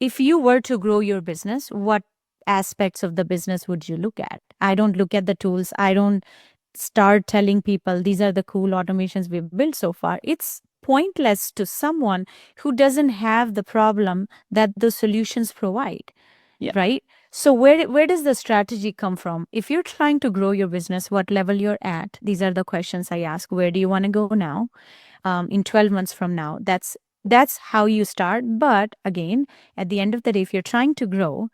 if you were to grow your business, what aspects of the business would you look at? I don't look at the tools. I don't start telling people these are the cool automations we've built so far. It's pointless to someone who doesn't have the problem that the solutions provide. Yeah. Right? So where does the strategy come from? If you're trying to grow your business, what level you're at, these are the questions I ask. Where do you want to go now? In 12 months from now. That's how you start. But again, at the end of the day, if you're trying to grow,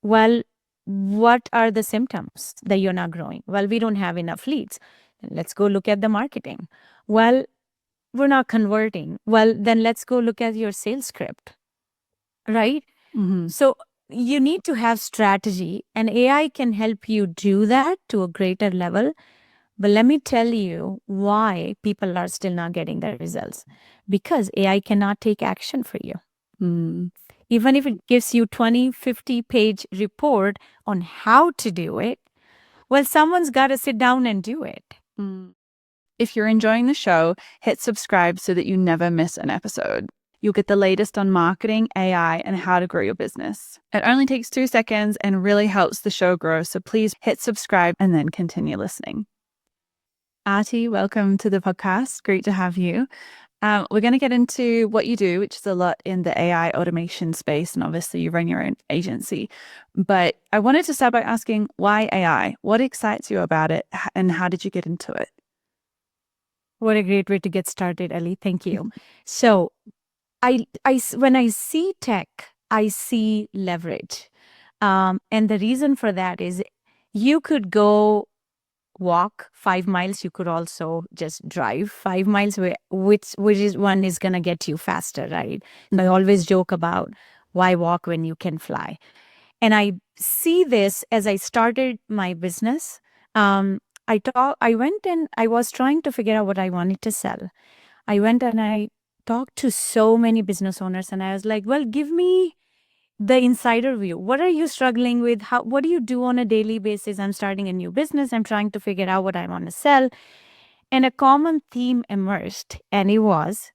well, what are the symptoms that you're not growing? Well, we don't have enough leads. Let's go look at the marketing. Well, we're not converting. Well, then let's go look at your sales script, right? Mm-hmm. So you need to have strategy, and AI can help you do that to a greater level. But let me tell you why people are still not getting the results. Because AI cannot take action for you. Mm. Even if it gives you 20, 50-page report on how to do it, well, someone's got to sit down and do it. Mm. If you're enjoying the show, hit subscribe so that you never miss an episode. You'll get the latest on marketing, AI, and how to grow your business. It only takes 2 seconds and really helps the show grow. So please hit subscribe and then continue listening. Aarti, welcome to the podcast. Great to have you. We're going to get into what you do, which is a lot in the AI automation space. And obviously, you run your own agency. But I wanted to start by asking, why AI? What excites you about it? And how did you get into it? What a great way to get started, Ali. Thank you. So, when I see tech, I see leverage. And the reason for that is you could go walk 5 miles. You could also just drive 5 miles, which is one is going to get you faster, right? So I always joke about why walk when you can fly. And I see this as I started my business. I went and I was trying to figure out what I wanted to sell. I went and I talked to so many business owners, and I was like, well, give me the insider view. What are you struggling with? What do you do on a daily basis? I'm starting a new business. I'm trying to figure out what I want to sell. And a common theme emerged, and it was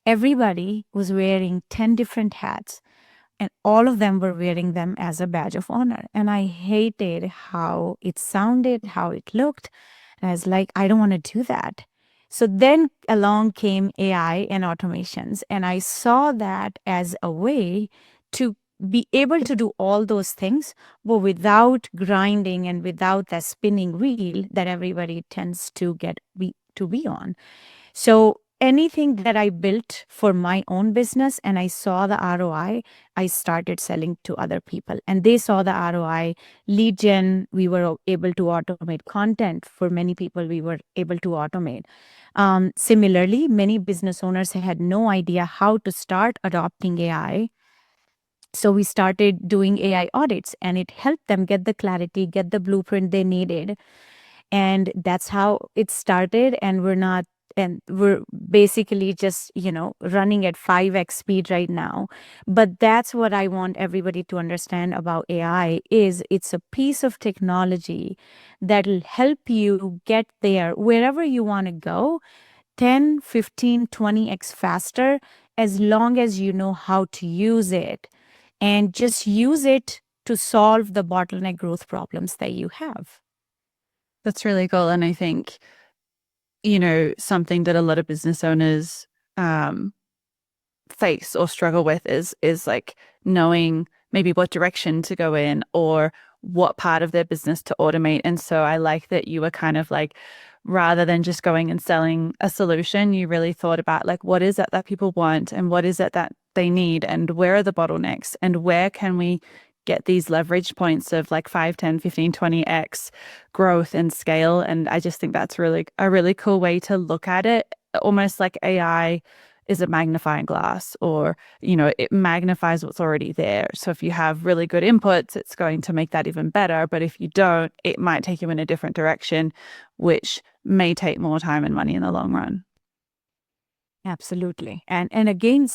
everybody was wearing 10 different hats, and all of them were wearing them as a badge of honor. And I hated how it sounded, how it looked. And I was like, I don't want to do that. So then along came AI and automations, and I saw that as a way to be able to do all those things, but without grinding and without that spinning wheel that everybody tends to be on. So anything that I built for my own business and I saw the ROI, I started selling to other people, and they saw the ROI. Lead gen, we were able to automate content for many people. We were able to automate. Similarly, many business owners had no idea how to start adopting AI. So we started doing AI audits, and it helped them get the clarity, get the blueprint they needed. And that's how it started. And we're basically just, running at 5x speed right now. But that's what I want everybody to understand about AI is it's a piece of technology that'll help you get there wherever you want to go 10, 15, 20x faster, as long as you know how to use it and just use it to solve the bottleneck growth problems that you have. That's really cool. And I think, something that a lot of business owners face or struggle with is like knowing maybe what direction to go in or what part of their business to automate. And so I like that you were kind of like, rather than just going and selling a solution, you really thought about like, what is it that people want and what is it that they need and where are the bottlenecks and where can we get these leverage points of like 5, 10, 15, 20x growth and scale. And I just think that's really a really cool way to look at it, almost like AI is a magnifying glass, or it magnifies what's already there. So if you have really good inputs, it's going to make that even better. But if you don't, it might take you in a different direction, which may take more time and money in the long run. Absolutely. And again,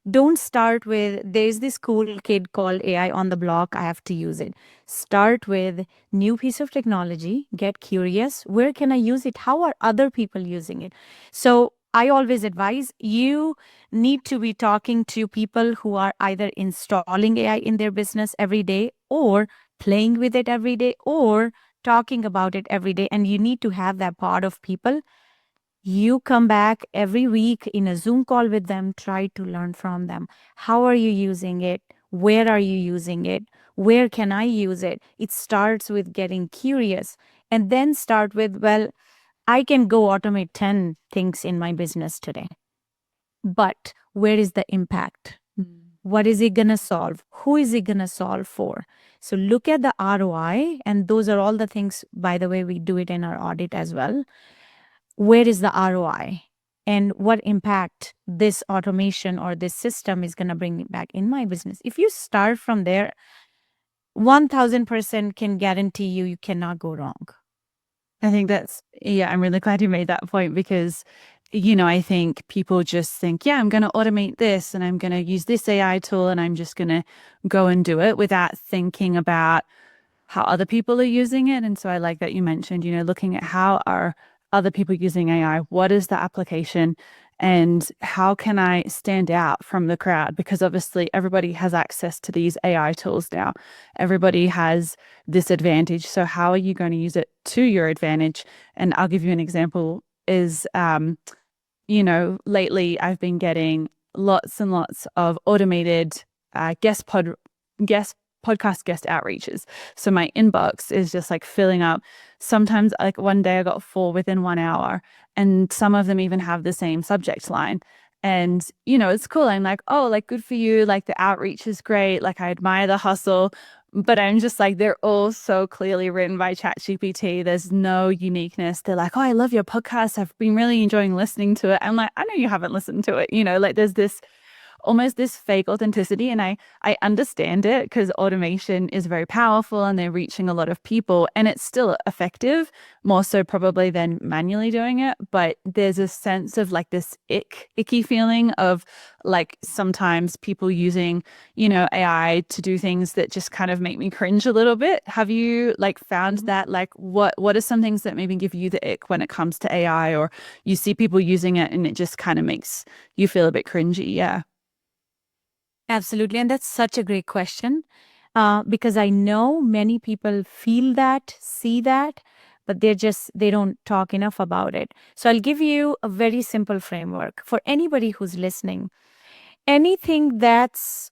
don't start with, there's this cool kid called AI on the block, I have to use it. Start with new piece of technology, get curious. Where can I use it? How are other people using it? So I always advise you need to be talking to people who are either installing AI in their business every day or playing with it every day or talking about it every day. And you need to have that part of people. You come back every week in a Zoom call with them, try to learn from them. How are you using it? Where are you using it? Where can I use it? It starts with getting curious and then start with, well, I can go automate 10 things in my business today. But where is the impact? What is it going to solve? Who is it going to solve for? So look at the ROI. And those are all the things, by the way, we do it in our audit as well. Where is the ROI? And what impact this automation or this system is going to bring back in my business? If you start from there, 1000% can guarantee you cannot go wrong. I think yeah, I'm really glad you made that point because, I think people just think, yeah, I'm going to automate this and I'm going to use this AI tool and I'm just going to go and do it without thinking about how other people are using it. And so I like that you mentioned, looking at how are other people using AI? What is the application? And how can I stand out from the crowd? Because obviously everybody has access to these AI tools now. Everybody has this advantage. So how are you going to use it to your advantage? And I'll give you an example is, lately I've been getting lots and lots of automated guest podcast guest outreaches. So my inbox is just like filling up. Sometimes like one day I got 4 within 1 hour, and some of them even have the same subject line. And it's cool. I'm like, oh, like good for you. Like the outreach is great. Like I admire the hustle. But I'm just like, they're all so clearly written by ChatGPT. There's no uniqueness. They're like, oh, I love your podcast. I've been really enjoying listening to it. I'm like, I know you haven't listened to it. Like there's this almost this fake authenticity. And I understand it because automation is very powerful and they're reaching a lot of people and it's still effective, more so probably than manually doing it. But there's a sense of like this icky feeling of like sometimes people using, AI to do things that just kind of make me cringe a little bit. Have you like found that like what are some things that maybe give you the ick when it comes to AI, or you see people using it and it just kind of makes you feel a bit cringy? Yeah. Absolutely. And that's such a great question because I know many people feel that, see that, but they don't talk enough about it. So I'll give you a very simple framework for anybody who's listening. Anything that's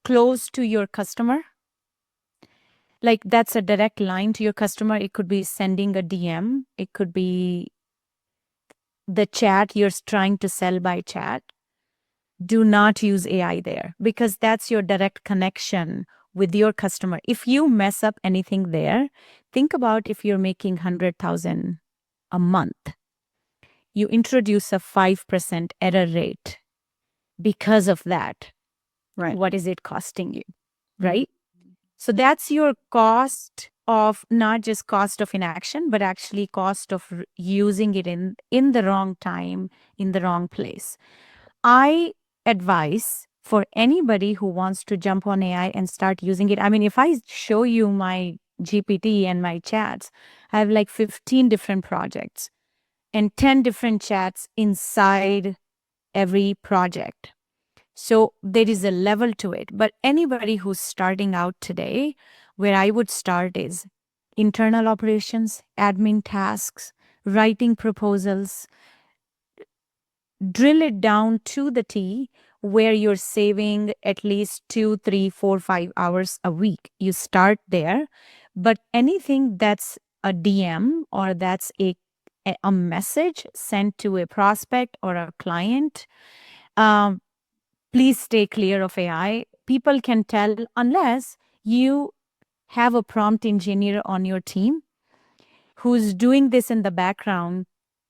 close to your customer, like that's a direct line to your customer. It could be sending a DM. It could be the chat you're trying to sell by chat. Do not use AI there because that's your direct connection with your customer. If you mess up anything there, think about if you're making 100,000 a month, you introduce a 5% error rate. Because of that, Right. what is it costing you? Right? So that's your cost of not just cost of inaction, but actually cost of using it in the wrong time, in the wrong place. I advise for anybody who wants to jump on AI and start using it. I mean, if I show you my GPT and my chats, I have like 15 different projects and 10 different chats inside every project. So there is a level to it. But anybody who's starting out today, where I would start is internal operations, admin tasks, writing proposals, drill it down to the T where you're saving at least 2, 3, 4, 5 hours a week. You start there. But anything that's a DM or that's a message sent to a prospect or a client, um, please stay clear of AI. People can tell unless you have a prompt engineer on your team who's doing this in the background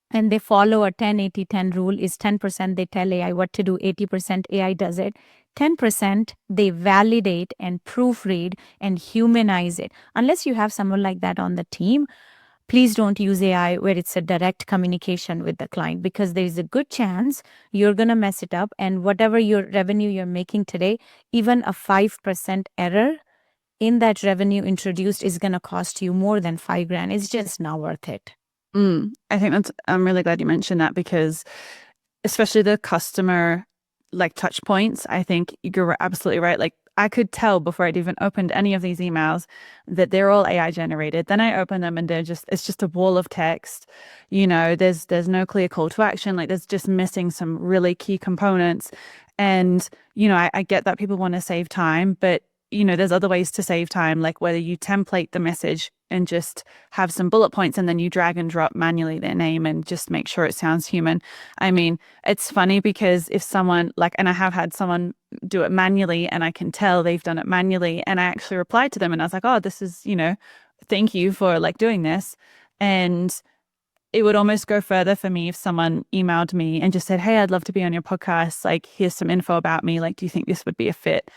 and they follow a 10-80-10 rule is 10% they tell AI what to do, 80% AI does it. 10% they validate and proofread and humanize it. Unless you have someone like that on the team, please don't use AI where it's a direct communication with the client because there is a good chance you're going to mess it up. And whatever your revenue you're making today, even a 5% error in that revenue introduced is going to cost you more than 5 grand. It's just not worth it. I think I'm really glad you mentioned that because especially the customer like touch points. I think you're absolutely right. Like I could tell before I'd even opened any of these emails that they're all AI generated. Then I open them and it's just a wall of text. There's no clear call to action. Like there's just missing some really key components. And, I get that people want to save time, but there's other ways to save time, like whether you template the message and just have some bullet points and then you drag and drop manually their name and just make sure it sounds human. I mean, it's funny because if someone like, and I have had someone do it manually and I can tell they've done it manually, and I actually replied to them and I was like, oh, this is, thank you for like doing this. And it would almost go further for me if someone emailed me and just said, hey, I'd love to be on your podcast. Like, here's some info about me. Like, do you think this would be a fit?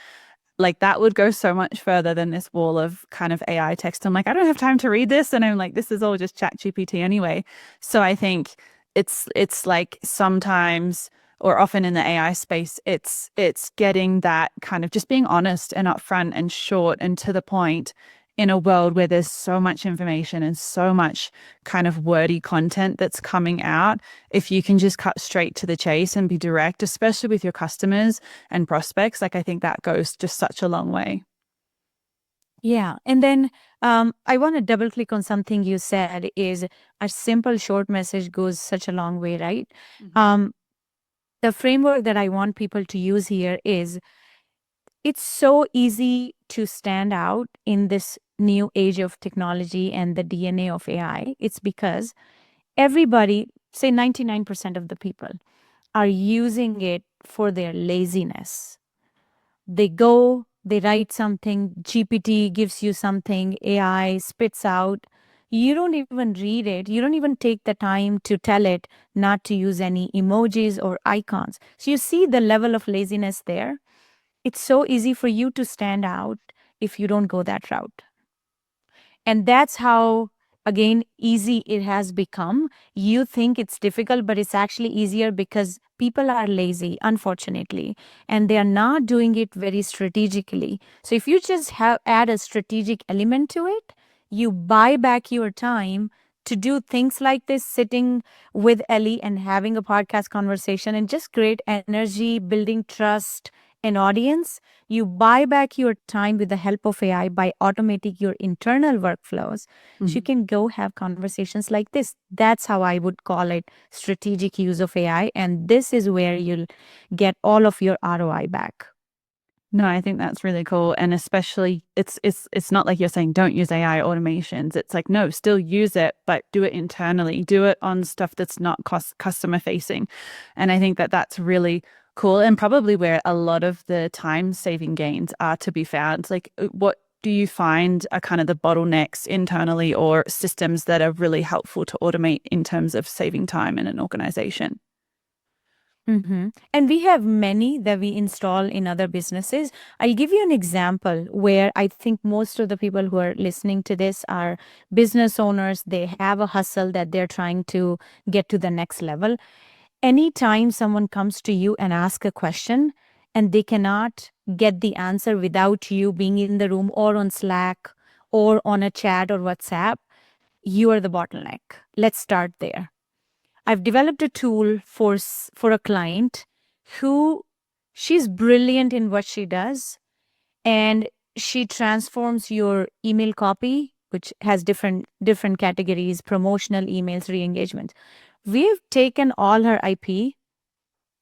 Like that would go so much further than this wall of kind of AI text. I'm like, I don't have time to read this. And I'm like, this is all just ChatGPT anyway. So I think it's like sometimes or often in the AI space, it's getting that kind of just being honest and upfront and short and to the point in a world where there's so much information and so much kind of wordy content that's coming out. If you can just cut straight to the chase and be direct, especially with your customers and prospects, like I think that goes just such a long way. Yeah. And then I want to double click on something you said is a simple short message goes such a long way, right? Mm-hmm. The framework that I want people to use here is it's so easy to stand out in this new age of technology and the DNA of AI. It's because everybody, say 99% of the people, are using it for their laziness. They go, they write something, GPT gives you something, AI spits out. You don't even read it. You don't even take the time to tell it not to use any emojis or icons. So you see the level of laziness there. It's so easy for you to stand out if you don't go that route. And that's how, again, easy it has become. You think it's difficult, but it's actually easier because people are lazy, unfortunately, and they are not doing it very strategically. So if you just add a strategic element to it, you buy back your time to do things like this, sitting with Ellie and having a podcast conversation and just create energy, building trust and audience. You buy back your time with the help of AI by automating your internal workflows. So you can go have conversations like this. That's how I would call it strategic use of AI. And this is where you'll get all of your ROI back. No, I think that's really cool. And especially it's not like you're saying don't use AI automations. It's like, no, still use it, but do it internally. Do it on stuff that's not customer facing. And I think that that's really cool and probably where a lot of the time saving gains are to be found. Like what do you find are kind of the bottlenecks internally or systems that are really helpful to automate in terms of saving time in an organization? And we have many that we install in other businesses. I'll give you an example where I think most of the people who are listening to this are business owners. They have a hustle that they're trying to get to the next level. Anytime someone comes to you and asks a question and they cannot get the answer without you being in the room or on Slack or on a chat or WhatsApp, you are the bottleneck. Let's start there. I've developed a tool for a client who she's brilliant in what she does, and she transforms your email copy, which has different categories, promotional emails, re-engagement. We've taken all her IP,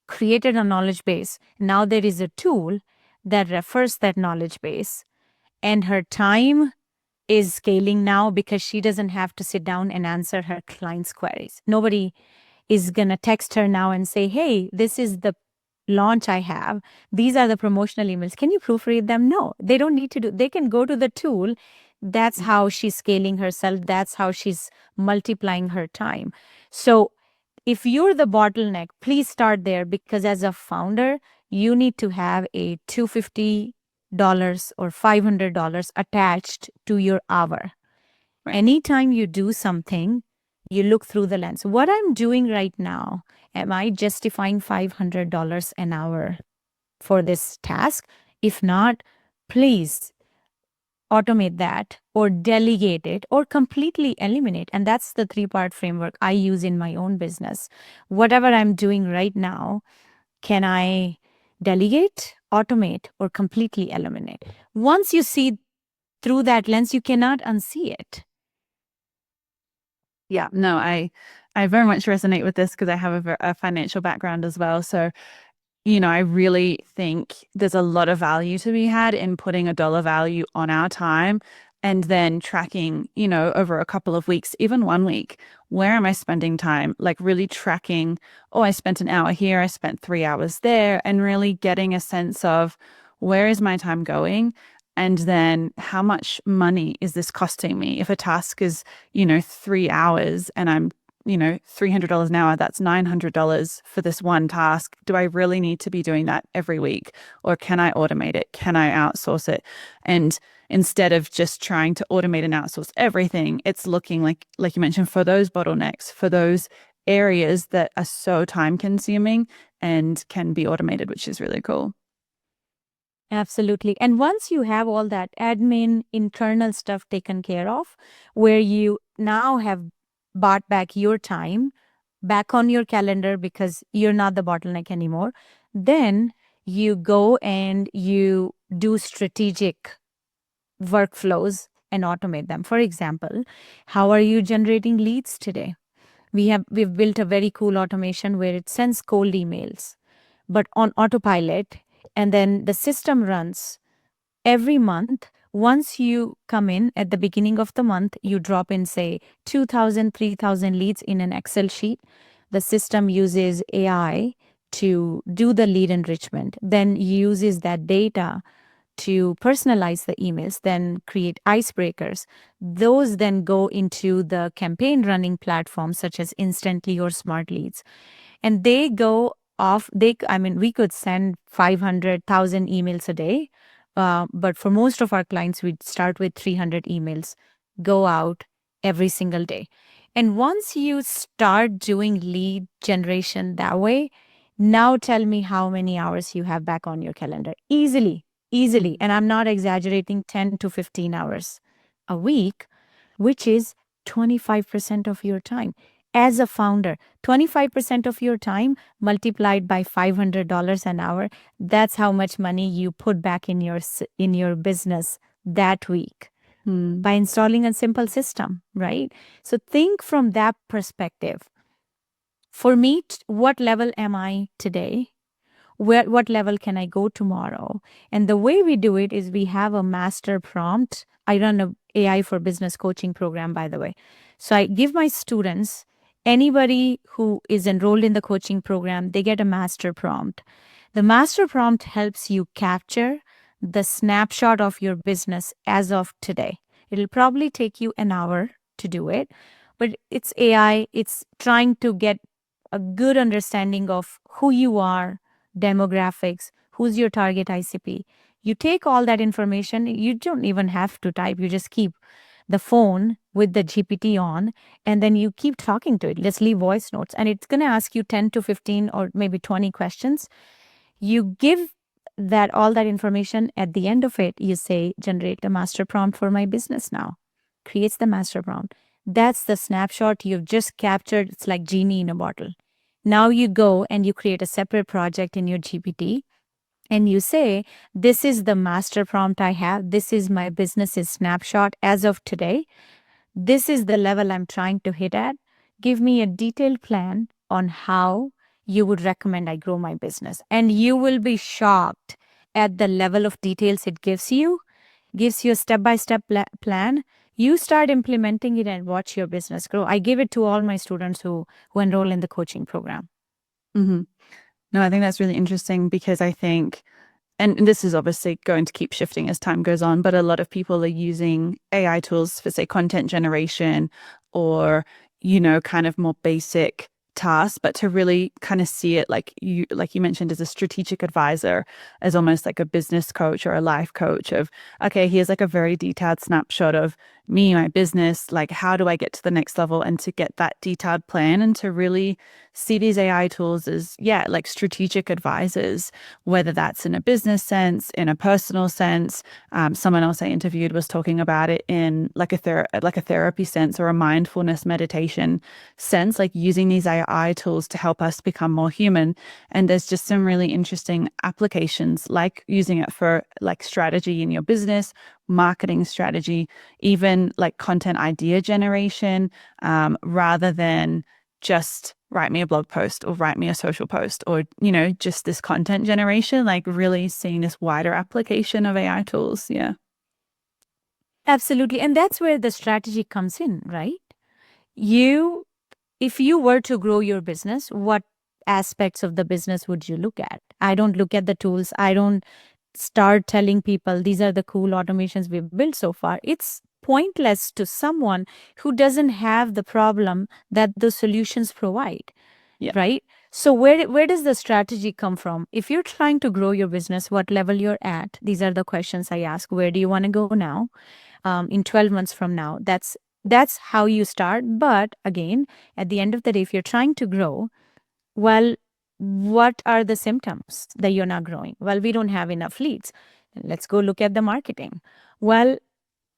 created a knowledge base. Now there is a tool that refers that knowledge base, and her time is scaling now because she doesn't have to sit down and answer her clients' queries. Nobody is going to text her now and say, hey, this is the launch I have. These are the promotional emails. Can you proofread them? No, they don't need to do. They can go to the tool. That's how she's scaling herself. That's how she's multiplying her time. So if you're the bottleneck, please start there because as a founder, you need to have a $250 or $500 attached to your hour. Right. Anytime you do something, you look through the lens. What I'm doing right now, am I justifying $500 an hour for this task? If not, please automate that, or delegate it, or completely eliminate. And that's the three-part framework I use in my own business. Whatever I'm doing right now, can I delegate, automate, or completely eliminate? Once you see through that lens, you cannot unsee it. Yeah, no, I very much resonate with this because I have a financial background as well. So I really think there's a lot of value to be had in putting a dollar value on our time and then tracking, over a couple of weeks, even 1 week, where am I spending time? Like really tracking, oh, I spent an hour here, I spent 3 hours there, and really getting a sense of where is my time going? And then how much money is this costing me? If a task is, 3 hours and I'm $300 an hour, that's $900 for this one task. Do I really need to be doing that every week? Or can I automate it? Can I outsource it? And instead of just trying to automate and outsource everything, it's looking like you mentioned, for those bottlenecks, for those areas that are so time consuming and can be automated, which is really cool. Absolutely. And once you have all that admin, internal stuff taken care of, where you now have bought back your time back on your calendar because you're not the bottleneck anymore, then you go and you do strategic workflows and automate them. For example, how are you generating leads today? We've built a very cool automation where it sends cold emails, but on autopilot, and then the system runs every month. Once you come in at the beginning of the month, you drop in, say, 2,000, 3,000 leads in an Excel sheet. The system uses AI to do the lead enrichment, then uses that data to personalize the emails, then create icebreakers. Those then go into the campaign running platforms such as Instantly or Smart Leads. And they go off, we could send 500,000 emails a day. But for most of our clients, we'd start with 300 emails, go out every single day. And once you start doing lead generation that way, now tell me how many hours you have back on your calendar. Easily. And I'm not exaggerating, 10 to 15 hours a week, which is 25% of your time. As a founder, 25% of your time multiplied by $500 an hour, that's how much money you put back in your business that week by installing a simple system, right? So think from that perspective. For me, what level am I today? What level can I go tomorrow? And the way we do it is we have a master prompt. I run a AI for business coaching program, by the way. So I give my students, anybody who is enrolled in the coaching program, they get a master prompt. The master prompt helps you capture the snapshot of your business as of today. It'll probably take you an hour to do it, but it's AI. It's trying to get a good understanding of who you are, demographics, who's your target ICP. You take all that information, you don't even have to type, you just keep the phone with the GPT on, and then you keep talking to it. Just leave voice notes, and it's going to ask you 10 to 15 or maybe 20 questions. You give that all that information. At the end of it, you say, generate a master prompt for my business now. Creates the master prompt. That's the snapshot you've just captured. It's like genie in a bottle. Now you go and you create a separate project in your GPT and you say, this is the master prompt I have. This is my business's snapshot as of today. This is the level I'm trying to hit at. Give me a detailed plan on how you would recommend I grow my business. And you will be shocked at the level of details it gives you a step-by-step plan. You start implementing it and watch your business grow. I give it to all my students who enroll in the coaching program. Mm-hmm. No, I think that's really interesting because I think, and this is obviously going to keep shifting as time goes on, but a lot of people are using AI tools for, say, content generation or, kind of more basic tasks, but to really kind of see it like you mentioned, as a strategic advisor, as almost like a business coach or a life coach of, okay, here's like a very detailed snapshot of me, my business, like how do I get to the next level and to get that detailed plan and to really see these AI tools as, yeah, like strategic advisors, whether that's in a business sense, in a personal sense. Someone else I interviewed was talking about it in like like a therapy sense or a mindfulness meditation sense, like using these AI tools to help us become more human. And there's just some really interesting applications, like using it for like strategy in your business, marketing strategy, even like content idea generation, rather than just write me a blog post or write me a social post or, just this content generation, like really seeing this wider application of AI tools. Yeah. Absolutely. And that's where the strategy comes in, right? You, if you were to grow your business, what aspects of the business would you look at? I don't look at the tools. I don't start telling people these are the cool automations we've built so far. It's pointless to someone who doesn't have the problem that the solutions provide, Yeah. right? So where does the strategy come from? If you're trying to grow your business, what level you're at, these are the questions I ask. Where do you want to go now? In 12 months from now, that's how you start. But again, at the end of the day, if you're trying to grow, well, what are the symptoms that you're not growing? Well, we don't have enough leads. Let's go look at the marketing. Well,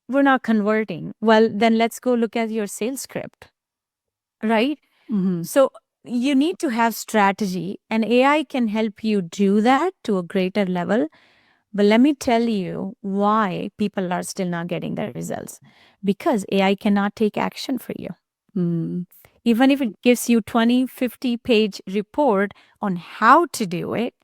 we're not converting. Well, then let's go look at your sales script, right? Mm-hmm. So you need to have strategy, and AI can help you do that to a greater level. But let me tell you why people are still not getting the results. Because AI cannot take action for you. Mm. Even if it gives you 20, 50-page report on how to do it,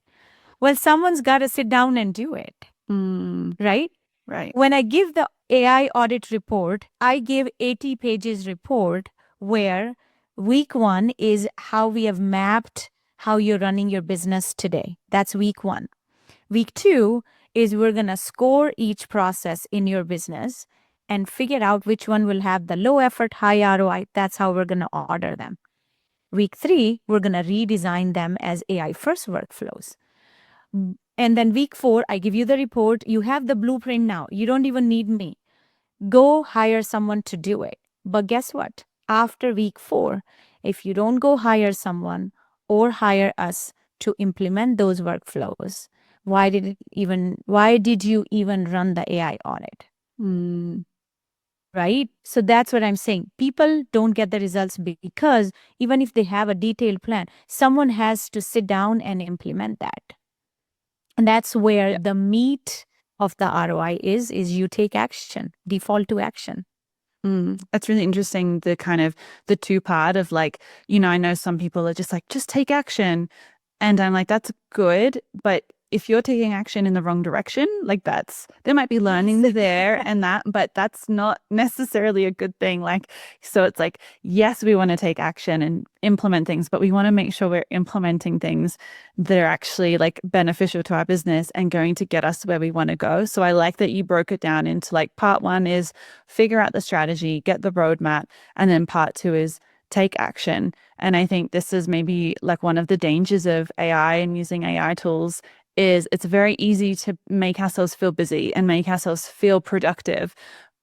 well, someone's got to sit down and do it, Mm. right? Right. When I give the AI audit report, I give 80 pages report where week 1 is how we have mapped how you're running your business today. That's week 1. Week 2 is we're going to score each process in your business and figure out which one will have the low effort, high ROI. That's how we're going to order them. Week 3, we're going to redesign them as AI first workflows. And then week 4, I give you the report. You have the blueprint now. You don't even need me. Go hire someone to do it. But guess what? After week 4, if you don't go hire someone or hire us to implement those workflows, why did you even run the AI audit? Mm. Right? So that's what I'm saying. People don't get the results because even if they have a detailed plan, someone has to sit down and implement that. And that's where Yeah. the meat of the ROI is you take action, default to action. That's really interesting. The kind of the two part of like, I know some people are just like, just take action. And I'm like, that's good. But if you're taking action in the wrong direction, like there might be learning there and that, but that's not necessarily a good thing. Like, so it's like, yes, we want to take action and implement things, but we want to make sure we're implementing things that are actually like beneficial to our business and going to get us where we want to go. So I like that you broke it down into like part 1 is figure out the strategy, get the roadmap, and then part 2 is take action. And I think this is maybe like one of the dangers of AI and using AI tools is it's very easy to make ourselves feel busy and make ourselves feel productive,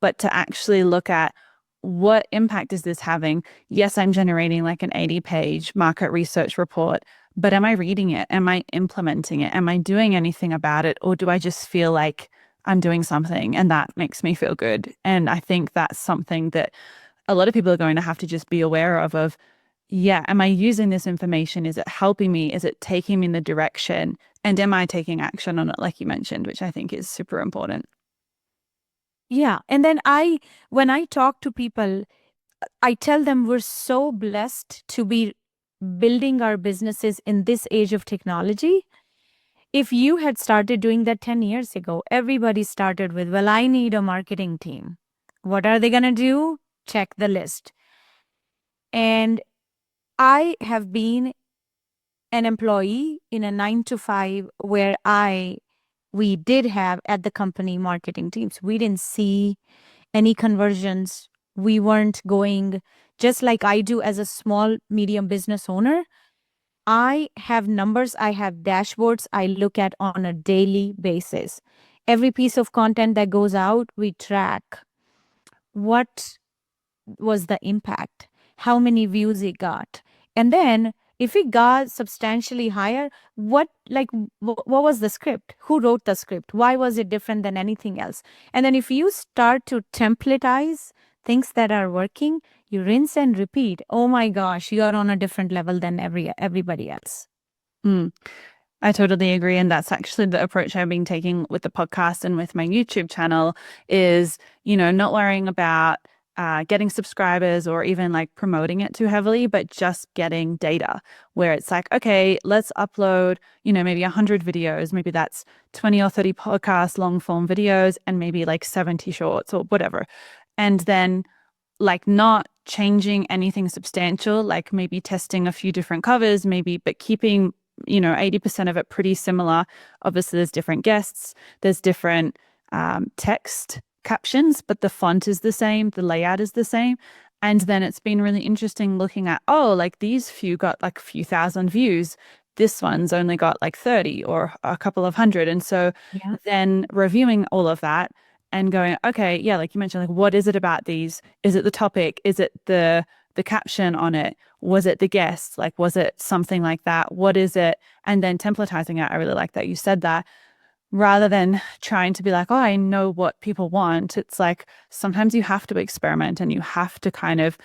but to actually look at what impact is this having? Yes, I'm generating like an 80-page market research report, but am I reading it? Am I implementing it? Am I doing anything about it? Or do I just feel like I'm doing something and that makes me feel good? And I think that's something that a lot of people are going to have to just be aware of, yeah, am I using this information? Is it helping me? Is it taking me in the direction? And am I taking action on it, like you mentioned, which I think is super important. Yeah. And then when I talk to people, I tell them we're so blessed to be building our businesses in this age of technology. If you had started doing that 10 years ago, everybody started with, well, I need a marketing team. What are they going to do? Check the list. And I have been an employee in a 9 to 5 where we did have at the company marketing teams. We didn't see any conversions. We weren't going just like I do as a small, medium business owner. I have numbers, I have dashboards I look at on a daily basis. Every piece of content that goes out, we track. what was the impact, how many views it got, and then if it got substantially higher, what was the script, who wrote the script, why was it different than anything else. And then if you start to templatize things that are working, you rinse and repeat, oh my gosh, you are on a different level than everybody else. Mm. I totally agree. And that's actually the approach I've been taking with the podcast and with my YouTube channel is, not worrying about getting subscribers or even like promoting it too heavily, but just getting data where it's like, okay, let's upload, maybe 100 videos. Maybe that's 20 or 30 podcast long form videos and maybe like 70 shorts or whatever. And then like not changing anything substantial, like maybe testing a few different covers, maybe, but keeping 80% of it pretty similar. Obviously, there's different guests, there's different text captions, but the font is the same, the layout is the same. And then it's been really interesting looking at, oh, like these few got like a few thousand views. This one's only got like 30 or a couple of hundred. And so Yeah. then reviewing all of that and going, okay, yeah, like you mentioned, like what is it about these? Is it the topic? Is it the caption on it? Was it the guest? Like, was it something like that? What is it? And then templatizing it. I really like that you said that rather than trying to be like, oh, I know what people want. It's like sometimes you have to experiment and you have to kind of,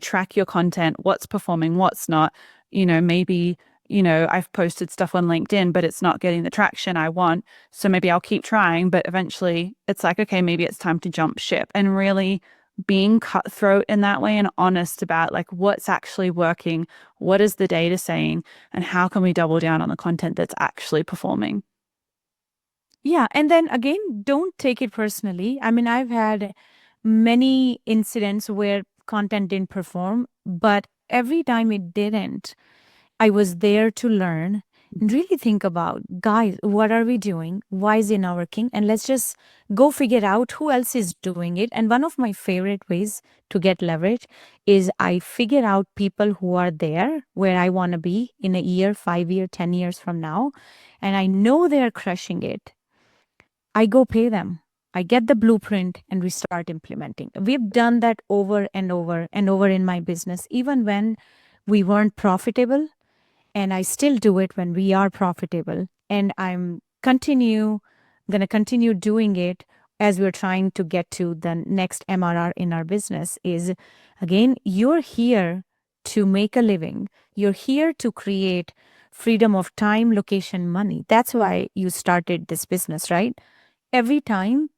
track your content, what's performing, what's not. Maybe, I've posted stuff on LinkedIn, but it's not getting the traction I want. So maybe I'll keep trying, but eventually it's like, okay, maybe it's time to jump ship and really being cutthroat in that way and honest about like what's actually working, what is the data saying, and how can we double down on the content that's actually performing. Yeah, and then again, don't take it personally. I mean, I've had many incidents where content didn't perform, but every time it didn't, I was there to learn and really think about, guys, what are we doing? Why is it not working? And let's just go figure out who else is doing it. And one of my favorite ways to get leverage is I figure out people who are there where I want to be in a year, 5 year, 10 years from now. And I know they're crushing it. I go pay them. I get the blueprint and we start implementing. We've done that over and over and over in my business, even when we weren't profitable. And I still do it when we are profitable. And gonna continue doing it as we're trying to get to the next MRR in our business is again, you're here to make a living. You're here to create freedom of time, location, money. That's why you started this business, right? Every time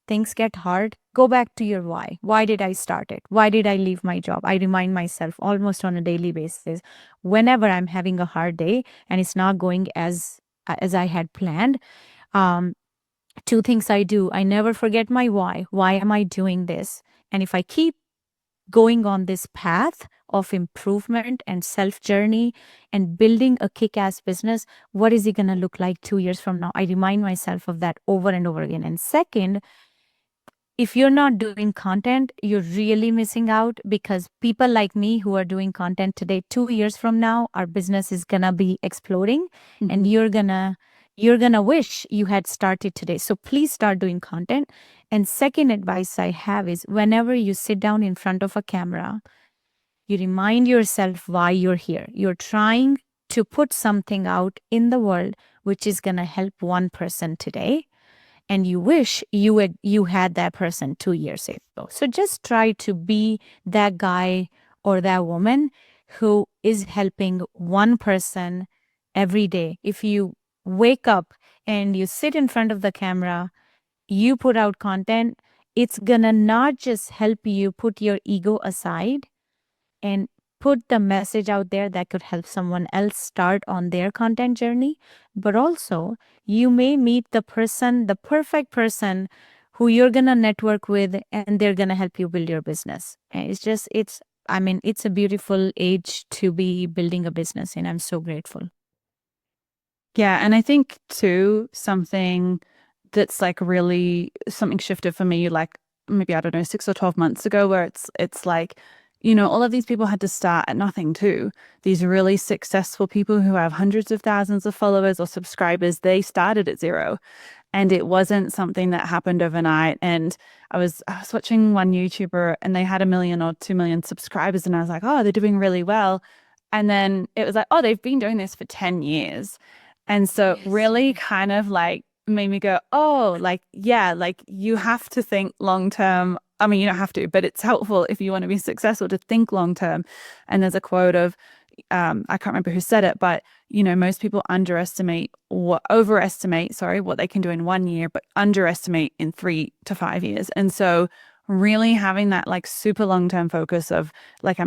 things get hard, go back to your why. Why did I start it? Why did I leave my job? I remind myself almost on a daily basis whenever I'm having a hard day and it's not going as I had planned. Um, Two things I do. I never forget my why. Why am I doing this? And if I keep going on this path of improvement and self journey and building a kick ass business, what is it going to look like 2 years from now? I remind myself of that over and over again. And second, if you're not doing content, you're really missing out because people like me who are doing content today, 2 years from now, our business is gonna be exploding and Mhm. you're gonna wish you had started today. So please start doing content. And second advice I have is whenever you sit down in front of a camera, you remind yourself why you're here. You're trying to put something out in the world which is gonna help one person today and you wish you had that person 2 years ago. So just try to be that guy or that woman who is helping one person every day. If you wake up and you sit in front of the camera, you put out content, it's gonna not just help you put your ego aside and put the message out there that could help someone else start on their content journey. But also, you may meet the person, the perfect person who you're going to network with, and they're going to help you build your business. And I mean, it's a beautiful age to be building a business, and I'm so grateful. Yeah, and I think too, something that's like really something shifted for me, like maybe I don't know, 6 or 12 months ago, where it's like, all of these people had to start at nothing too. These really successful people who have hundreds of thousands of followers or subscribers, they started at zero. And it wasn't something that happened overnight. And I was watching one YouTuber and they had 1 million or 2 million subscribers, and I was like, oh, they're doing really well. And then it was like, oh, they've been doing this for 10 years. And so it Yes. really kind of like made me go, oh, like, yeah, like you have to think long term. I mean, you don't have to, but it's helpful if you want to be successful to think long term. And there's a quote of, I can't remember who said it, but most people overestimate, sorry, what they can do in 1 year, but underestimate in 3 to 5 years. And so really having that like super long-term focus of like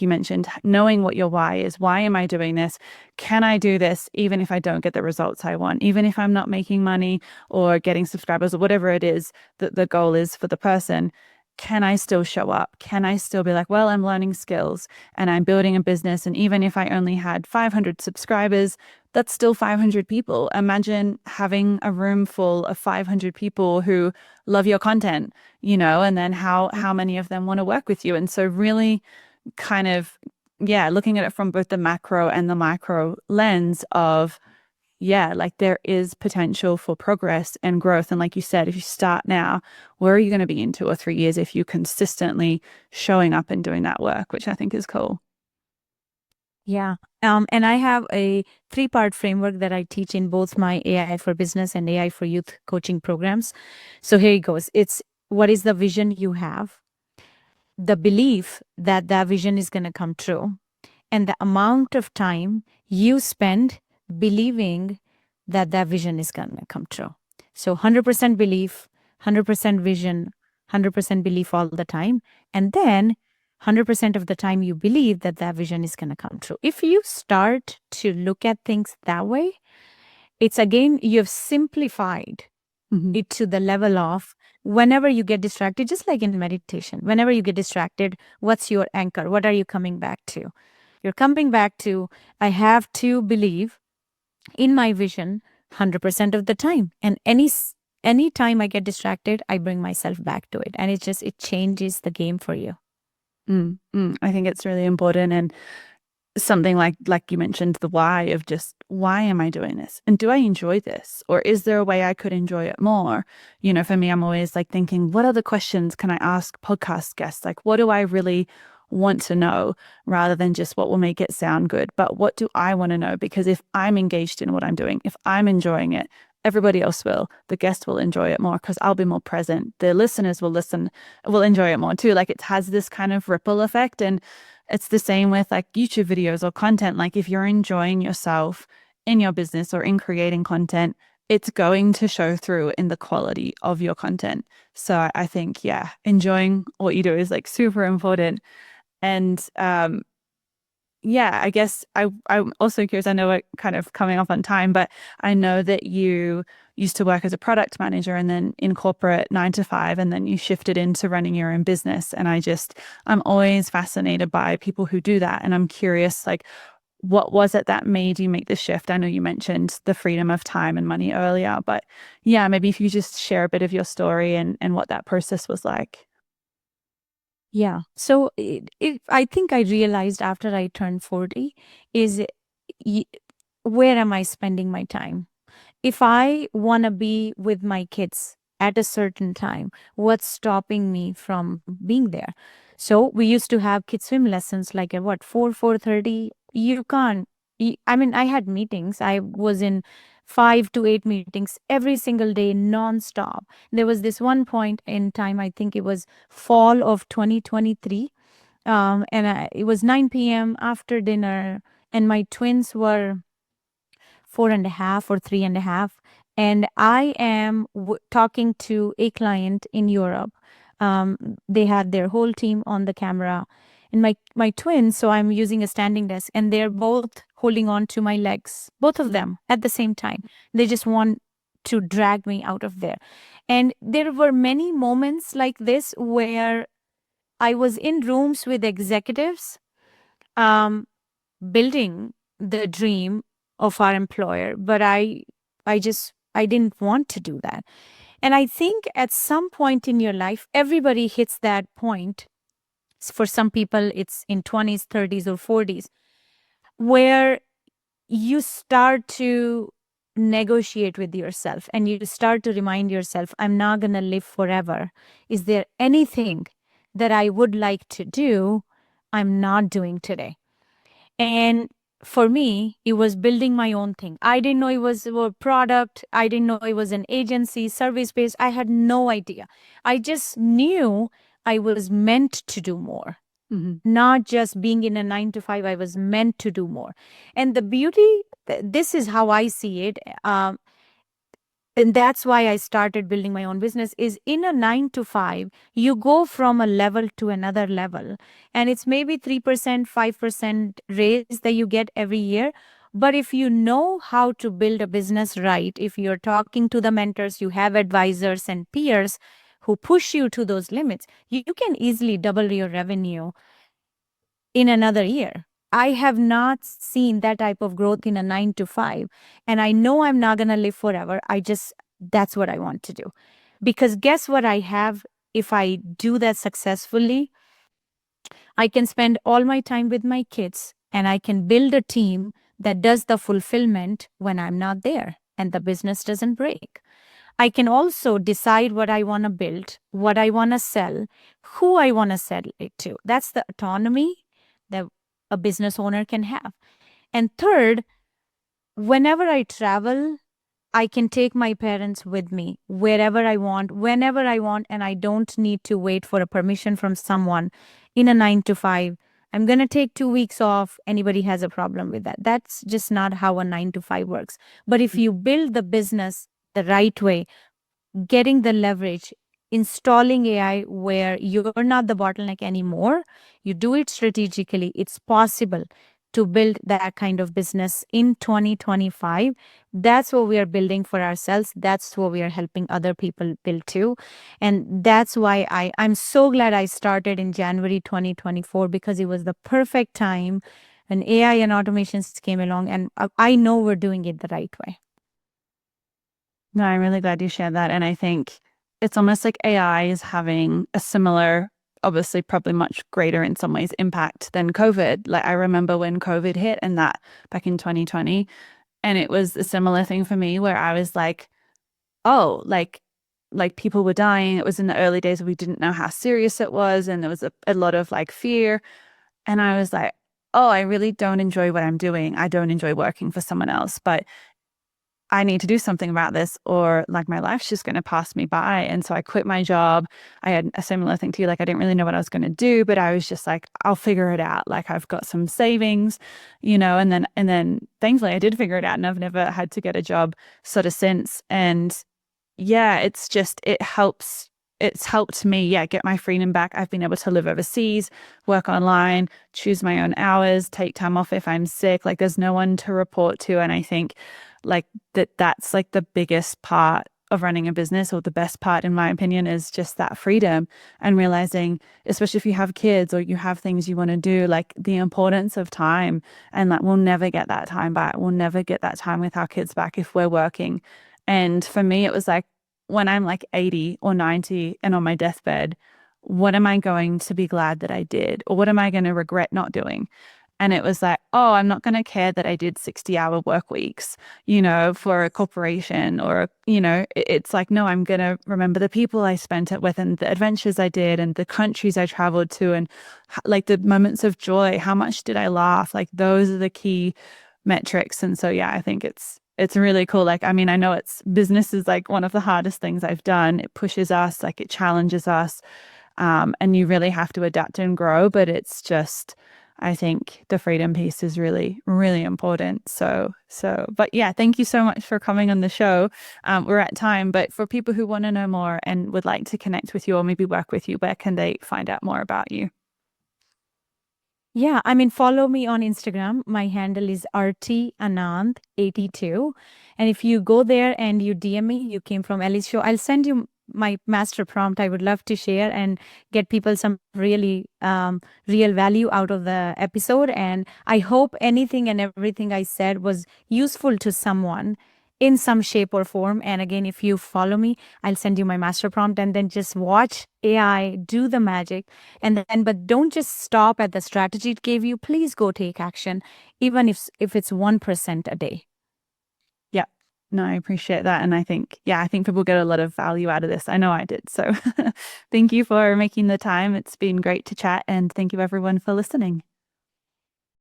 you mentioned, knowing what your why is. Why am I doing this? Can I do this even if I don't get the results I want? Even if I'm not making money or getting subscribers or whatever it is that the goal is for the person, can I still show up? Can I still be like, well, I'm learning skills and I'm building a business. And even if I only had 500 subscribers, that's still 500 people. Imagine having a room full of 500 people who love your content, and then how many of them want to work with you. And so really kind of, yeah, looking at it from both the macro and the micro lens of, yeah, like there is potential for progress and growth. And like you said, if you start now, where are you going to be in 2 or 3 years if you consistently showing up and doing that work, which I think is cool. Yeah. And I have a three-part framework that I teach in both my AI for business and AI for youth coaching programs. So here it goes. It's what is the vision you have, the belief that that vision is going to come true, and the amount of time you spend believing that that vision is going to come true. So 100% belief, 100% vision, 100% belief all the time. And then 100% of the time you believe that that vision is going to come true. If you start to look at things that way, it's again, you've simplified Hmm. it to the level of whenever you get distracted, just like in meditation, whenever you get distracted, what's your anchor? What are you coming back to? You're coming back to, I have to believe in my vision 100% of the time. And any time I get distracted, I bring myself back to it. And it changes the game for you. I think it's really important. And something like you mentioned, the why of just why am I doing this? And do I enjoy this? Or is there a way I could enjoy it more? For me, I'm always like thinking, what other questions can I ask podcast guests? Like, what do I really want to know rather than just what will make it sound good? But what do I want to know? Because if I'm engaged in what I'm doing, if I'm enjoying it, everybody else will. The guest will enjoy it more because I'll be more present. The listeners will enjoy it more too. Like it has this kind of ripple effect. And it's the same with like YouTube videos or content. Like if you're enjoying yourself in your business or in creating content, it's going to show through in the quality of your content. So I think, yeah, enjoying what you do is like super important. And yeah, I guess I'm also curious. I know we're kind of coming up on time, but I know that you used to work as a product manager and then in corporate 9 to 5, and then you shifted into running your own business. And I'm always fascinated by people who do that. And I'm curious, like, what was it that made you make the shift? I know you mentioned the freedom of time and money earlier, but yeah, maybe if you just share a bit of your story and what that process was like. Yeah. So I think I realized after I turned 40 is y- where am I spending my time? If I want to be with my kids at a certain time, what's stopping me from being there? So we used to have kids swim lessons like at what 4:30. You can't. I mean, I had meetings. I was in 5 to 8 meetings every single day, nonstop. There was this one point in time. I think it was fall of 2023. It was 9 p.m. after dinner, and my twins were 4.5 or 3.5. And I am talking to a client in Europe. They had their whole team on the camera, and my twins. So I'm using a standing desk, and they're both holding on to my legs, both of them at the same time. They just want to drag me out of there. And there were many moments like this where I was in rooms with executives, um, building the dream of our employer, but I didn't want to do that. And I think at some point in your life, everybody hits that point. For some people, it's in 20s, 30s, or 40s, where you start to negotiate with yourself and you start to remind yourself, I'm not going to live forever. Is there anything that I would like to do I'm not doing today? And for me, it was building my own thing. I didn't know it was a product. I didn't know it was an agency, service based. I had no idea. I just knew I was meant to do more, Mhm. not just being in a 9 to 5. I was meant to do more. And the beauty, this is how I see it. And that's why I started building my own business is in a 9 to 5, you go from a level to another level. And it's maybe 3%, 5% raise that you get every year. But if you know how to build a business right, if you're talking to the mentors, you have advisors and peers who push you to those limits, you can easily double your revenue in another year. I have not seen that type of growth in a 9 to 5. And I know I'm not going to live forever. That's what I want to do. Because guess what I have if I do that successfully? I can spend all my time with my kids and I can build a team that does the fulfillment when I'm not there and the business doesn't break. I can also decide what I want to build, what I want to sell, who I want to sell it to. That's the autonomy that a business owner can have. And third, whenever I travel, I can take my parents with me wherever I want, whenever I want, and I don't need to wait for a permission from someone in a 9 to 5. I'm going to take 2 weeks off. Anybody has a problem with that. That's just not how a 9 to 5 works. But if you build the business the right way, getting the leverage, installing AI where you're not the bottleneck anymore, you do it strategically, it's possible to build that kind of business in 2025. That's what we are building for ourselves. That's what we are helping other people build too. And that's why I'm so glad I started in January 2024 because it was the perfect time when AI and automations came along. And I know we're doing it the right way. No, I'm really glad you shared that. And I think it's almost like AI is having a similar, obviously, probably much greater in some ways impact than COVID. Like I remember when COVID hit and that back in 2020, and it was a similar thing for me where I was like, oh, like people were dying. It was in the early days we didn't know how serious it was, and there was a lot of like fear. And I was like, oh, I really don't enjoy what I'm doing. I don't enjoy working for someone else, but I need to do something about this or like my life's just going to pass me by. And so I quit my job. I had a similar thing to you. Like I didn't really know what I was going to do, but I was just like, I'll figure it out. Like I've got some savings, and then thankfully I did figure it out and I've never had to get a job sort of since. And yeah, it's helped me, yeah, get my freedom back. I've been able to live overseas, work online, choose my own hours, take time off if I'm sick. Like there's no one to report to. And I think like that's like the biggest part of running a business, or the best part, in my opinion, is just that freedom and realizing, especially if you have kids or you have things you want to do, like the importance of time. And like we'll never get that time back. We'll never get that time with our kids back if we're working. And for me, it was like when I'm like 80 or 90 and on my deathbed, what am I going to be glad that I did? Or what am I going to regret not doing? And it was like, oh, I'm not going to care that I did 60-hour work weeks, for a corporation or, it's like, no, I'm going to remember the people I spent it with and the adventures I did and the countries I traveled to and like the moments of joy. How much did I laugh? Like those are the key metrics. And so, yeah, I think it's really cool. Like, I mean, I know it's business is like one of the hardest things I've done. It pushes us, like it challenges us. And you really have to adapt and grow, but it's just, I think the freedom piece is really, really important. But yeah, thank you so much for coming on the show. We're at time, but for people who want to know more and would like to connect with you or maybe work with you, where can they find out more about you? Yeah, I mean, follow me on Instagram. My handle is Aarti Anand 82. And if you go there and you DM me, you came from Ellie's show, I'll send you my master prompt. I would love to share and get people some really real value out of the episode. And I hope anything and everything I said was useful to someone in some shape or form. And again, if you follow me, I'll send you my master prompt and then just watch AI do the magic. But don't just stop at the strategy it gave you. Please go take action, even if it's 1% a day. Yeah. No, I appreciate that. And I think, yeah, I think people get a lot of value out of this. I know I did. So thank you for making the time. It's been great to chat. And thank you, everyone, for listening.